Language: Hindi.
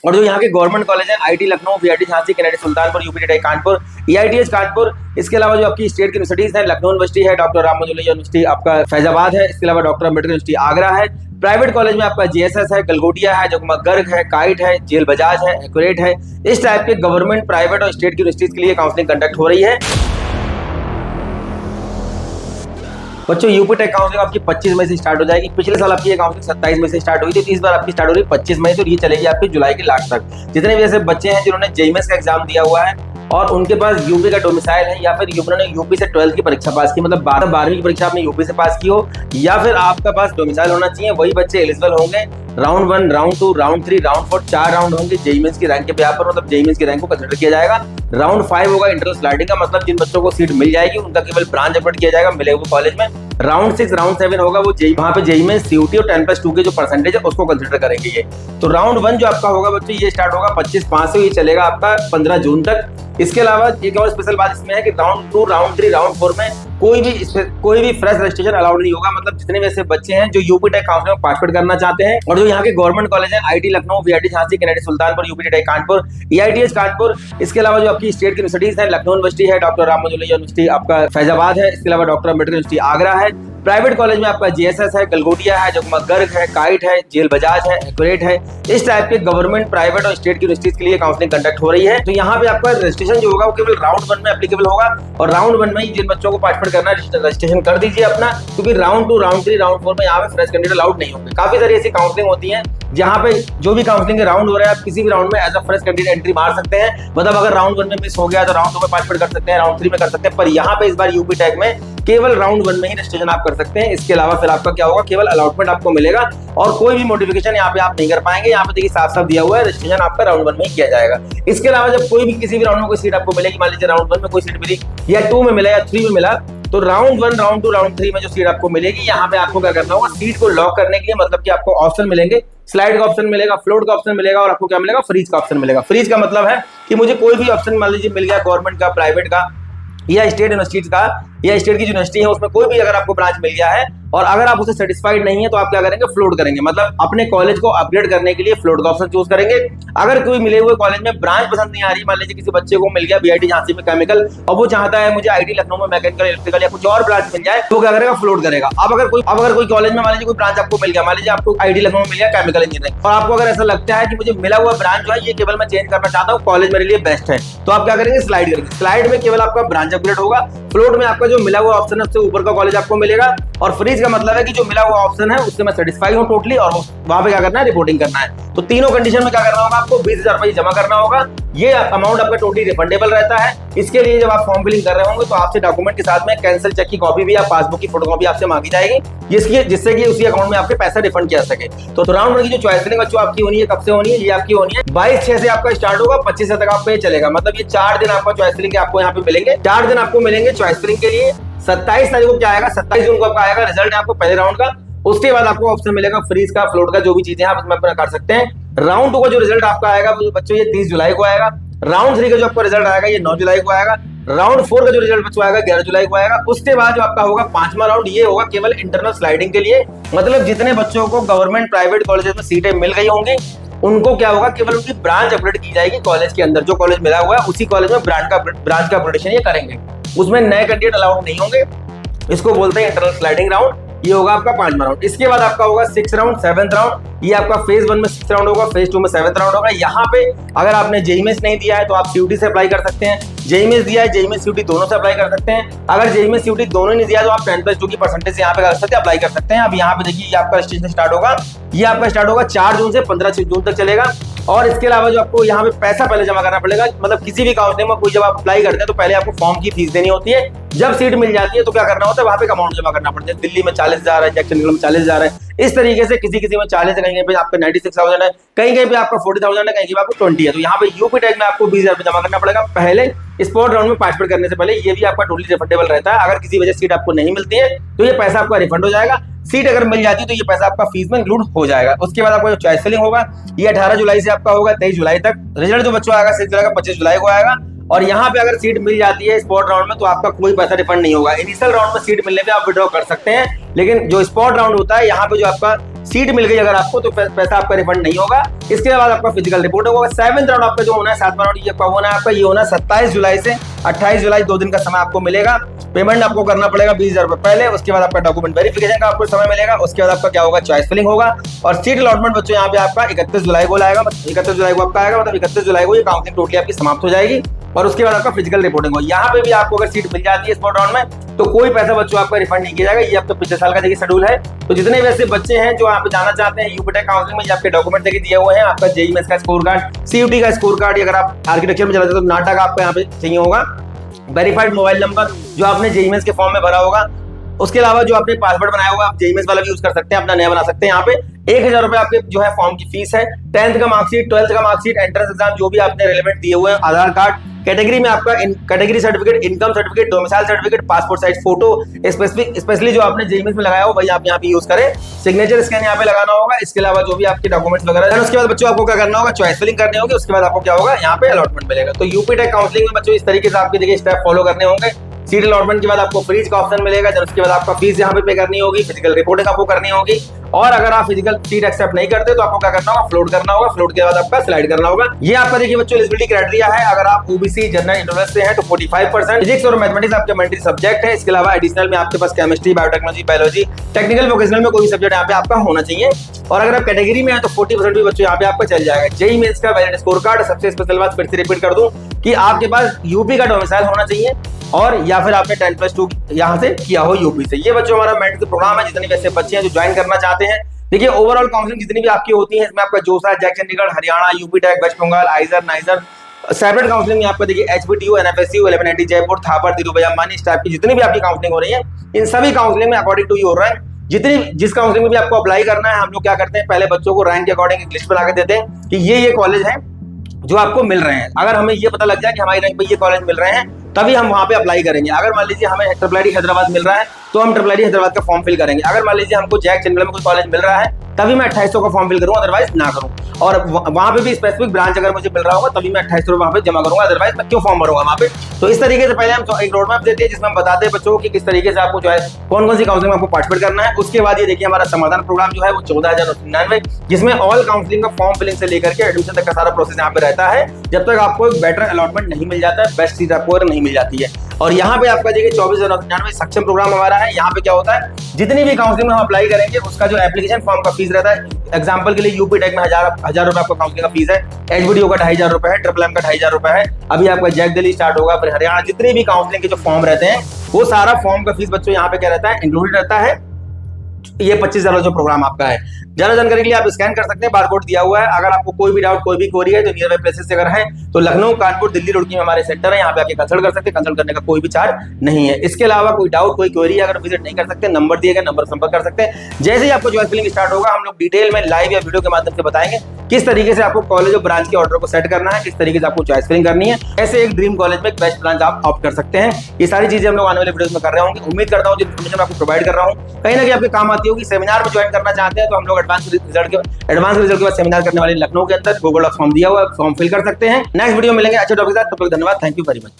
और जो यहाँ के गवर्नमेंट कॉलेज है IT Lucknow, VIT Jhansi, Kennedy Sultanpur, UPTI Kanpur, EITH Kanpur, इसके अलावा जो आपकी स्टेट की यूनिवर्सिटीज है, लखनऊ यूनिवर्सिटी है, डॉक्टर राम मनोहर लोहिया यूनिवर्सिटी आपका फैजाबाद है, इसके अलावा डॉक्टर अम्बेडकर यूनिवर्सिटी आगरा है। प्राइवेट कॉलेज में आपका जेएसएस है, गलगोटिया है, जो गर्ग है, काइट है, जेल बजाज है, एक्यूरेट है। इस टाइप के गवर्नमेंट, प्राइवेट और स्टेट की यूनिवर्सिटीज के लिए काउंसलिंग कंडक्ट हो रही है। बच्चों यूपी टेक काउंसलिंग आपकी 25 मई से स्टार्ट हो जाएगी। पिछले साल आपकी ये काउंसलिंग 27 मई से स्टार्ट हुई थी, तो इस बार आपकी स्टार्ट हो रही है 25 मई से, और ये चलेगी आपकी जुलाई के लास्ट तक। जितने भी ऐसे बच्चे हैं जिन्होंने जेईएमएस का एग्जाम दिया हुआ है और उनके पास यूपी का डोमिसाइल है, या फिर उन्होंने यूपी से 12th की परीक्षा पास की, मतलब 12वीं की परीक्षा आपने यूपी से पास की हो, या फिर आपका पास डोमिसाइल होना चाहिए, वही बच्चे एलिजिबल होंगे। Round 1, round 2, round 3, round 4, 4 round होंगे जेईएमएस की रैंक के पेपर पर, मतलब जेईएमएस की रैंक को कंसिडर किया जाएगा। राउंड 5 होगा इंटरनल स्लाइडिंग का, मतलब जिन बच्चों को सीट मिल जाएगी उनका केवल ब्रांच अपडेट किया जाएगा मिले हुए कॉलेज में। राउंड 6, राउंड 7 होगा वो वहाँ पे जेईएमएस, सीयूटी और 10+2 के जो परसेंटेज है उसको कंसिडर करेंगे ये। तो राउंड 1 जो आपका होगा बच्चों, ये स्टार्ट होगा 25/5 से, ये चलेगा आपका 15 जून तक। इसके अलावा एक और स्पेशल बात इसमें है कि राउंड 2, राउंड 3, राउंड 4 में कोई भी फ्रेश रजिस्ट्रेशन अलाउड नहीं होगा, मतलब जितने भी ऐसे बच्चे हैं जो यूपी टेक काउंसलिंग में पार्टिसिपेट करना चाहते हैं और जो यहाँ के गवर्नमेंट कॉलेज है IT Lucknow, VIT Jhansi, Kennedy Sultanpur, UPTI Kanpur, EITH Kanpur, इसके अलावा जो आपकी स्टेट की यूनिवर्सिटीज है, लखनऊ यूनिवर्सिटी है, डॉक्टर राम मनोहर लोहिया यूनिवर्सिटी आपका फैजाबाद है, इसके अलावा डॉक्टर अम्बेडकर यूनिवर्सिटी आगरा है। प्राइवेट कॉलेज में आपका जेएसएस है, गलगोटिया है, जो गर्ग है, काइट है, जेल बजाज है, एक्यूरेट है। इस टाइप के गवर्नमेंट, प्राइवेट और स्टेट की यूनिवर्सिटीज के लिए काउंसलिंग कंडक्ट हो रही है। तो यहाँ पे आपका रजिस्ट्रेशन जो होगा वो केवल राउंड 1 में एप्लीकेबल होगा, और राउंड 1 में ही जिन बच्चों को पार्टिसिपेट करना है रजिस्ट्रेशन कर दीजिए अपना, क्योंकि राउंड 2, राउंड 3, राउंड 4 में यहाँ पे फ्रेश कैंडिडेट अलाउड नहीं होंगे। काफी सारी ऐसी काउंसलिंग होती है जहाँ पे जो भी काउंसलिंग के राउंड हो रहा है आप किसी भी राउंड में as a fresh candidate entry मार सकते हैं, मतलब अगर राउंड 1 में मिस हो गया तो राउंड 2 में पार्टिसिपेट कर सकते हैं, राउंड 3 में कर सकते हैं, पर यहाँ पे इस बार यूपी टेक में केवल राउंड 1 में ही रजिस्ट्रेशन आप कर सकते हैं। इसके अलावा फिर आपका क्या होगा, केवल अलॉटमेंट आपको मिलेगा और कोई भी मॉडिफिकेशन यहाँ पे आप नहीं कर पाएंगे। यहाँ पे देखिए साफ साफ दिया हुआ है रजिस्ट्रेशन आपका राउंड 1 में ही किया जाएगा। इसके अलावा जब कोई भी किसी भी राउंड में कोई सीट आपको मिलेगी, मान लीजिए राउंड 1 में कोई सीट मिली या 2 में मिला या 3 में मिला, तो राउंड 1, राउंड 2, राउंड 3 में जो सीट आपको मिलेगी, यहाँ पे आपको क्या करना होगा, सीट को लॉक करने के लिए मतलब कि आपको ऑप्शन मिलेंगे, स्लाइड का ऑप्शन मिलेगा, फ्लोट का ऑप्शन मिलेगा, और आपको क्या मिलेगा, फ्रीज का ऑप्शन मिलेगा। फ्रीज का मतलब है कि मुझे कोई भी ऑप्शन मान लीजिए मिल गया गवर्नमेंट का, प्राइवेट का या स्टेट यूनिवर्सिटी का, या स्टेट की यूनिवर्सिटी है उसमें कोई भी अगर आपको ब्रांच मिल गया है और अगर आप उसे सेटिस्फाइड नहीं है तो आप क्या करेंगे, फ्लोट करेंगे, मतलब अपने कॉलेज को अपग्रेड करने के लिए फ्लोट का ऑप्शन चूज करेंगे। अगर कोई मिले हुए कॉलेज में ब्रांच पसंद नहीं आ रही, मान लीजिए किसी बच्चे को मिल गया बीआईटी झांसी में केमिकल और वो चाहता है मुझे आईटी लखनऊ में मैकेनिकल, इलेक्ट्रिकल या कुछ और ब्रांच मिल जाए, तो क्या करेगा, फ्लोट करेगा। अब अगर कोई कॉलेज में मान लीजिए कोई ब्रांच आपको मिल गया, मान लीजिए आपको आईटी लखनऊ में मिल गया केमिकल इंजीनियरिंग, और आपको अगर ऐसा लगता है कि मुझे मिला हुआ ब्रांच जो है ये केवल मैं चेंज करना चाहता हूँ, कॉलेज मेरे लिए बेस्ट है, तो आप क्या करेंगे, स्लाइड करेंगे। स्लाइड में केवल आपका ब्रांच अपग्रेड होगा, फ्लोट में आपका जो मिला हुआ ऑप्शन है उससे ऊपर का कॉलेज आपको मिलेगा, और फ्रीज का मतलब है कि जो मिला हुआ ऑप्शन है उससे मैं सेटिस्फाई हूं टोटली, और वहां पे क्या करना है, रिपोर्टिंग करना है। तो तीनों कंडीशन में क्या करना होगा, आपको 20,000 रुपए जमा करना होगा। ये अमाउंट आपका टोटली रिफंडेबल रहता है। इसके लिए जब आप फॉर्म फिलिंग कर रहे होंगे तो आपसे डॉक्यूमेंट के साथ में कैंसिल चेक की कॉपी भी या पासबुक की फोटोकॉपी आपसे मांगी जाएगी, जिससे कि उसी अकाउंट में आपके पैसा रिफंड किया सके। तो राउंड 1 की जो चॉइस फिलिंग बच्चों आपकी होनी है, कब से होनी है, ये आपकी होनी है 22/6 से आपका स्टार्ट होगा, 25 तक आपका ये चलेगा, मतलब ये 4 दिन आपका चॉइस फिलिंग के आपको यहाँ पे मिलेंगे। 4 दिन आपको मिलेंगे चॉइस फिलिंग के लिए। 27 तारीख को क्या आएगा, 27 जून को आपका आएगा रिजल्ट आपको पहले राउंड का। उसके बाद आपको ऑप्शन मिलेगा फ्रीज का, फ्लोट का, जो भी चीजें आप इसमें अपना कर सकते हैं। राउंड 2 का जो रिजल्ट आपका आएगा वो बच्चों ये 30 जुलाई को आएगा। राउंड 3 का जो आपका रिजल्ट आएगा ये 9 जुलाई को आएगा। राउंड 4 का जो रिजल्ट बच्चों आएगा 11 जुलाई को आएगा। उसके बाद जो आपका होगा 5वां राउंड, ये होगा केवल इंटरनल स्लाइडिंग के लिए, मतलब जितने बच्चों को गवर्नमेंट प्राइवेट कॉलेजेस में सीटें मिल गई होंगी उनको क्या होगा, केवल उनकी ब्रांच अपग्रेड की जाएगी कॉलेज के अंदर, जो कॉलेज मिला हुआ है उसी कॉलेज में ब्रांच का अपग्रेडेशन ये करेंगे, उसमें नए कैंडिडेट अलाउड नहीं होंगे। इसको बोलते हैं इंटरनल स्लाइडिंग राउंड। ये होगा आपका 5वां राउंड। इसके बाद आपका होगा 6th राउंड, 7th राउंड। ये आपका फेज 1 में 6th राउंड होगा, फेज 2 में 7th राउंड होगा। यहाँ पे अगर आपने जेईएमएस नहीं दिया है तो आप सीयूटी से अप्लाई कर सकते हैं, जेईएमएस दिया है जेईएमएस सीयूटी दोनों से अप्लाई कर सकते हैं। अगर जेईएमएस सीयूटी दोनों नहीं दिया तो आप 10+2 की परसेंटेज यहाँ पे कर सकते हैं, अप्लाई कर सकते हैं। अब यहाँ पे देखिए ये आपका रजिस्ट्रेशन स्टार्ट होगा, ये आपका स्टार्ट होगा 4 जून से 15 जून तक चलेगा। और इसके अलावा जो आपको यहाँ पे पैसा पहले जमा करना पड़ेगा, मतलब किसी भी काउंसलिंग में कोई जब आप अप्लाई करते हैं तो पहले आपको फॉर्म की फीस देनी होती है। जब सीट मिल जाती है तो क्या करना होता है, वहां पे अमाउंट जमा करना पड़ता है। दिल्ली में 40,000 है, जैक्सनविल में 40,000 है, इस तरीके से किसी में 40 है, कहीं पे आपका 96,000 है, कहीं पे आपका 40,000 है, कहीं पे आपको 20 है। तो यहाँ पे यूपी टेक में आपको 20,000 रुपए जमा करना पड़ेगा पहले स्पॉट राउंड में पार्टिसिपेट करने से पहले। ये भी आपका टोटली रिफंडेबल रहता है। अगर किसी वजह से सीट आपको नहीं मिलती है तो ये पैसा आपका रिफंड हो जाएगा। सीट अगर मिल जाती है तो ये पैसा आपका फीस में इंक्लूड हो जाएगा। उसके बाद आपका जो चॉइस फिलिंग होगा ये 18 जुलाई से आपका होगा 23 जुलाई तक। रिजल्ट जो बच्चों आएगा 6 जुलाई का 25 जुलाई को आएगा। और यहाँ पे अगर सीट मिल जाती है स्पॉट राउंड में तो आपका कोई पैसा रिफंड नहीं होगा। इनिशियल राउंड में सीट मिलने पे आप विड्रॉ कर सकते हैं, लेकिन जो स्पॉट राउंड होता है यहाँ पे जो आपका सीट मिल गई अगर आपको तो पैसा आपका रिफंड नहीं होगा। इसके बाद आपका फिजिकल रिपोर्ट होगा। 7th राउंड आपका जो होना है, 7वां राउंड ये होना है आपका, ये होना 27 जुलाई से 28 जुलाई 2 दिन का समय आपको मिलेगा। पेमेंट आपको करना पड़ेगा 20,000 रुपए पहले, उसके बाद आपका डॉक्यूमेंट वेरिफिकेशन का आपको समय मिलेगा, उसके बाद आपका क्या होगा, चॉइस फिलिंग होगा और सीट अलॉटमेंट बच्चों यहाँ पे आपका 31 जुलाई को आएगा। 31 जुलाई को आपका आएगा, मतलब 31 जुलाई को ये काउंसलिंग टोटली आपकी समाप्त हो जाएगी और उसके बाद आपका फिजिकल रिपोर्टिंग हो। यहाँ पे भी आपको अगर सीट मिल जाती है स्पॉट राउंड में तो कोई पैसा बच्चों आपका रिफंड नहीं किया जाएगा। ये आपका पिछले साल का देखिए शेड्यूल है। तो जितने वैसे बच्चे हैं जो यहाँ पे जाना चाहते हैं यूपीटेक काउंसलिंग में, ये आपके डॉक्यूमेंट देखिए दिए हुए हैं, आपका जेईई मेंस का स्कोर कार्ड, सीयूटी का स्कोर कार्ड, अगर आप आर्किटेक्चर में चलाते तो नाटा का आपको यहाँ पे चाहिए होगा, वेरीफाइड मोबाइल नंबर जो आपने जेईई मेंस के फॉर्म में भरा होगा, उसके अलावा जो आपने पासवर्ड बनाया होगा आप जेईई मेंस वाला भी यूज कर सकते हैं, अपना नया बना सकते हैं। यहाँ पे 1,000 रुपए आपके जो है फॉर्म की फीस है। 10th का मार्कशीट, 12th का मार्कशीट, एंट्रेंस एग्जाम जो भी आपने रिलेवेंट दिए हुए हैं, आधार कार्ड, कैटेगरी में आपका category certificate, income certificate, domicile certificate, passport size photo, specially जो आपने जेईई मेंस में लगाया हो वही आप यहाँ पे यूज करें। सिग्नेचर स्कैन यहाँ पे लगाना होगा। इसके अलावा जो भी आपके डॉक्यूमेंट्स वगैरह है, उसके बाद बच्चों आपको क्या करना होगा, चॉइस फिलिंग करनी होगी। उसके बाद आपको क्या होगा, यहाँ पे अलॉटमेंट मिलेगा। तो यूपीटेक काउंसलिंग में बच्चों इस तरीके से आपके देखिए स्टेप फॉलो करने होंगे। सीट अलॉटमेंट के बाद आपको फ्रीज का ऑप्शन मिलेगा, जब उसके बाद आपका फीस यहाँ पे करनी होगी, फिजिकल रिपोर्टिंग आपको करनी होगी और अगर आप फिजिकल सीट एक्सेप्ट नहीं करते तो आपको क्या करना होगा, फ्लोट करना होगा। फ्लोट के बाद आपका स्लाइड करना होगा। ये आपका देखिए बच्चों एलिजिबिलिटी क्राइटेरिया है। अगर आप ओबीसी जनरल इंटरेस्ट से हैं तो 45%, फिजिक्स और मैथमेटिक्स आपके मैंडेटरी सब्जेक्ट है। इसके अलावा एडिशनल में आपके पास chemistry, biotechnology, biology, technical vocational में कोई सब्जेक्ट यहाँ पे आपका होना चाहिए। और अगर आप कैटेगरी में है तो 40% भी बच्चों यहाँ पे आपका चल जाएगा। जेईई मेंस का वैलिड स्कोर कार्ड, सबसे स्पेशल बात फिर से रिपीट कर दूं कि आपके पास यूपी का डोमिसाइल होना चाहिए और या फिर आपने 10+2 यहाँ से किया हो यूपी से। ये बच्चों हमारा मैंडेटरी प्रोग्राम है। जितने भी ऐसे बच्चे हैं जो ज्वाइन करना चाहते हैं, देखिए ओवरऑल काउंसलिंग जितनी भी आपकी होती है इसमें आपका JoSAA, JAC Chandigarh, Haryana, UPTAC, west Bengal, IISER, NISER, separate counselling में आपका देखिए एचबीटीयू, एनएफएसयू, 1180 जयपुर, थापर, धीरूभाई अंबानी, इस टाइप की जितनी भी आपकी काउंसलिंग हो रही है, इन सभी काउंसलिंग में अकॉर्डिंग टू यू हो रहा है। जिस काउंसलिंग में भी आपको अप्लाई करना है, हम लोग क्या करते हैं, पहले बच्चों को रैंक के अकॉर्डिंग एक लिस्ट बना के देते हैं कि ये कॉलेज है जो आपको मिल रहे हैं। अगर हमें ये पता लग जाए कि हमारी रैंक पे ये कॉलेज मिल रहे हैं तभी हम वहां पे अप्लाई करेंगे। अगर मान लीजिए हमें ट्रिपल हैदराबाद मिल रहा है तो हम ट्रिपल हैदराबाद का फॉर्म फिल करेंगे। अगर मान लीजिए हमको जैक चंडीगढ़ में कोई कॉलेज मिल रहा है तभी मैं 2800 का फॉर्म फिल करूंगा, अदरवाइज ना करूं। और वहां पे भी स्पेसिफिक ब्रांच अगर मुझे मिल रहा होगा तभी मैं 2800 वहां पे जमा करूंगा, अदरवाइज मैं क्यों फॉर्म भरूंगा वहां पे। तो इस तरीके से पहले हम एक रोड मैप देते हैं जिसमें हम बताते हैं बच्चों को कि किस तरीके से आपको जो है कौन कौन सी काउंसलिंग में आपको पार्टिसिपेट करना है। उसके बाद ये देखिए हमारा समाधान प्रोग्राम जो है वो 14,999, जिसमें ऑल काउंसलिंग का फॉर्म फिलिंग से लेकर के एडमिशन तक का सारा प्रोसेस यहाँ पे रहता है, जब तक आपको एक बेटर अलॉटमेंट नहीं मिल जाता है, बेस्ट सीट आपको नहीं मिल जाती है। और यहाँ पे आपका देखिए 24,999 सक्षम प्रोग्राम हमारा है। यहाँ पे क्या होता है, जितनी भी काउंसलिंग में हम अप्लाई करेंगे उसका जो एप्लीकेशन फॉर्म का फीस रहता है, एग्जांपल के लिए यूपीटेक में 1,000 रुपए आपका काउंसलिंग का फीस है, एचबीडीओ का 2,500 रुपए है, ट्रिपल एम का 2,500 रुपए है, अभी आपका जैक दिल्ली स्टार्ट होगा, फिर हरियाणा, जितने भी काउंसलिंग के जो फॉर्म रहते हैं वो सारा फॉर्म का फीस बच्चों यहाँ पे क्या रहता है, इंक्लूडेड रहता है। ये 25,000 जो प्रोग्राम आपका है। ज्यादा जानकारी के लिए आप स्कैन कर सकते हैं, बारकोड दिया हुआ है। अगर आपको कोई भी डाउट, कोई भी क्वेरी है तो नियर बाय प्लेसेस से अगर है तो लखनऊ, कानपुर, दिल्ली, रुड़की में हमारे सेंटर है, यहाँ पे आके कंसल्ट कर सकते हैं। कंसल्ट करने का कोई भी चार्ज नहीं है। इसके अलावा कोई डाउट, कोई क्वेरी अगर विजिट नहीं कर सकते, नंबर दिए गए नंबर संपर्क कर सकते हैं। जैसे ही आपको चॉइस फिलिंग स्टार्ट होगा हम लोग डिटेल में लाइव या वीडियो के माध्यम से बताएंगे किस तरीके से आपको कॉलेज और ब्रांच के ऑर्डर को सेट करना है, किस तरीके से आपको चॉइस फिलिंग करनी है, ऐसे एक ड्रीम कॉलेज में बेस्ट ब्रांच आप ऑप्ट कर सकते हैं। ये सारी चीजें हम लोग आने वाले वीडियोस में कर रहे होंगे। उम्मीद करता हूँ जो इन्फॉर्मेशन आपको प्रोवाइड कर रहा हूँ कहीं ना कहीं आपके काम आती होगी। सेमिनार में ज्वाइन करना चाहते हैं तो हम लोग एडवांस रिजल्ट के बाद सेमिनार करने वाले लखनऊ के अंदर गूगल फॉर्म दिया हुआ है, फॉर्म फिल कर सकते हैं। नेक्स्ट वीडियो मिलेंगे अच्छे टॉपिक के साथ, तब तक धन्यवाद, थैंक यू वेरी मच।